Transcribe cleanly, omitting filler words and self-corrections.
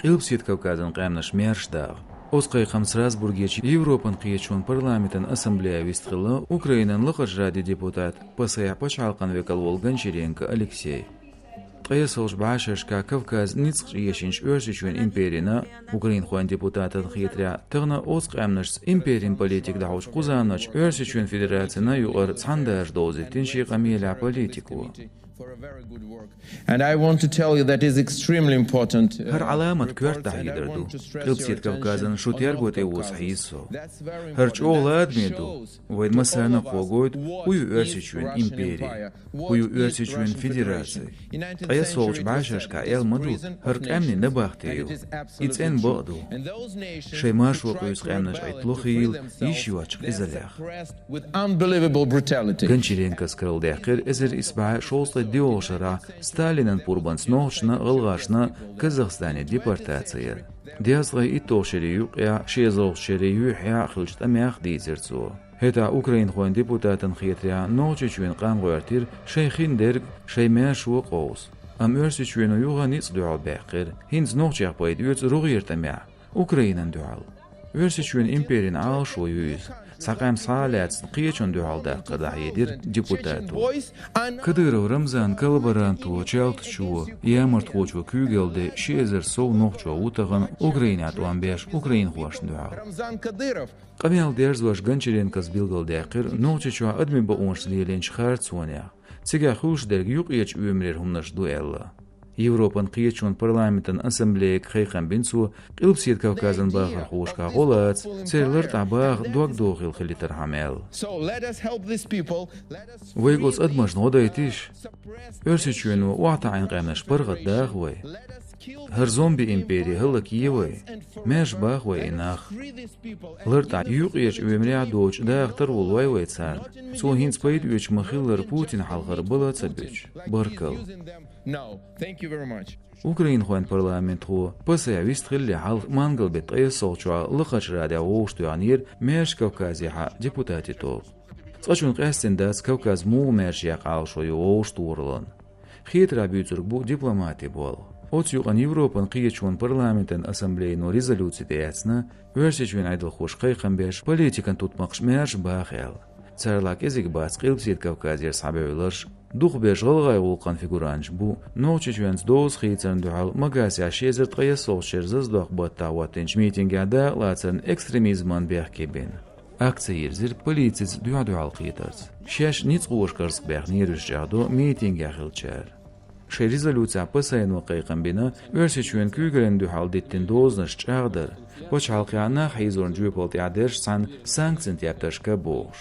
قلبسيت كوكازن قامنش ميرشداغ أوسقي خمس راسبورغيتش يوروبان قيتشون برلامنتن أسامبليا ويستخلا أوكرانان لقش رادي ديبوتات بصيح بشعلقن ويكال ولغنشيرينك أليكسي قيسوش بعشرشكا كوكاز نيتسق يشينش أرسيشون إمبيرينا أوكرين خوان ديبوتاتن خيتريا تغنا أوسق أمنش إمبيرين بوليتيك دعوش قوزانش أرسيشون فيدراتنا يغر تسانداش دوزي تنشي قميلع بوليتيكو And I want to tell you that is extremely important. هر علامة كورت تحيدردو قلبسيت كوكازن شو تيرغوت ايوس حيسو هر اولاد ميدو ويد مسرنا قوغوت ويو ارسيشون امبيري ويو ارسيشون فيدراسي قيا سولج بعشرشكا ايل مدو هر قامني نباختيو اتسين بقدو شي ماشو قيوس قامنش ايتلوخيل يشيواتش ازاليخ كنشيرين كسكرل داخر ازر اسبع شوصل ديوشرا ستالينن بوربانس نوشنا غلغاشنا كازاخستاني ديبورتاتسيا ديازغي إتوشريو قيا شيزوغشريو حيا خلجت أمياخ ديزرتسو هتا أوكرين خوين ديبوتاتن خيتريا نوچيچوين قام غوارتير شيخين درگ شي ماشو قوس أم أرسيچوينو يوغا نيس دعال باقر هينز نوچيخ بايد يوز روغيرت أميا أوكرينن دعال أرسيچوين إمبيرين عال شو يوز ساقام صالات قيچون دعال داق دعيدير ديبوتاتو كديرو رمزان كالبرانتو چالتشو يامرت خوچو كوغلدي شيزر سو نوخچو وطغن أوكرينات وانبيش أوكرين خواشن دعال قميال ديرزواش غنچرينكس بيلغل داقر نوچيچو أدمي بقونش ليلينش خارت سونيا تيغا خوش درگ يوق يچ أمرير همنش دو ألا يوروبان قيتشون برلامنتن أسامبليك خيخان بنسو قلبسيت كوكازن باخر خوشكا غولات سيرلر تعباغ دوك دوغيل خلي ترحمل ويقوز أدمش نودايتيش أرسيچونو وعطا عين قامنش برغد داغوي هر زومبي إمبيري هلك يوي ماش باغوي إناخ لرتع يوقيش أمريع دوش داغ ترول واي ويتسان سو هينس بايد ويش مخيلر بوتين حلغر بلا تسبيش بركل أوكرين خوان برلامنت هو بس يعيست خلي حلق مانجل بيت صوتشوا لخش رادع ووشتو عنير ماش كوكازي حق ديبوتاتي توق تقشون قاستن داس كوكاز مو ماش يقعال شوي ووشتو ورلن خيت رابيوترك بو ديبلوماتي بول أوتيوغان يوروبان قيتشون برلامنتن أسامبلي نو ريزولوتي دياتنا ورسيچوين عيدل خوش قيقن بيش بوليتيكن توتمقش ماش باخيل تسارلاك إزيك باس قيلبسيت كوكازير صعبي ويلرش دوخ بيش غلغاي ولقان فيگورانش بو نوچيچوينز دوز خيترن دوحال مغاسي عشيزر تقيا سولشيرزز دوخ باتا واتنش ميتينگ عدا لاترن اكستريميزمان بيخ بين أكثر زير بوليتيز دوحال قيترز شاش نيت قوش كرسك بيخ نيرش جادو ميتينگ عخلچار شي ريزولوتيا بساين وقيقن بنا ورسيچوين كوغرن دوحال ديتن دوزنش چاغدر وچ حلقيانا حيزورن جويبولتي عدرش سان سانكسنت يابتشكا بوش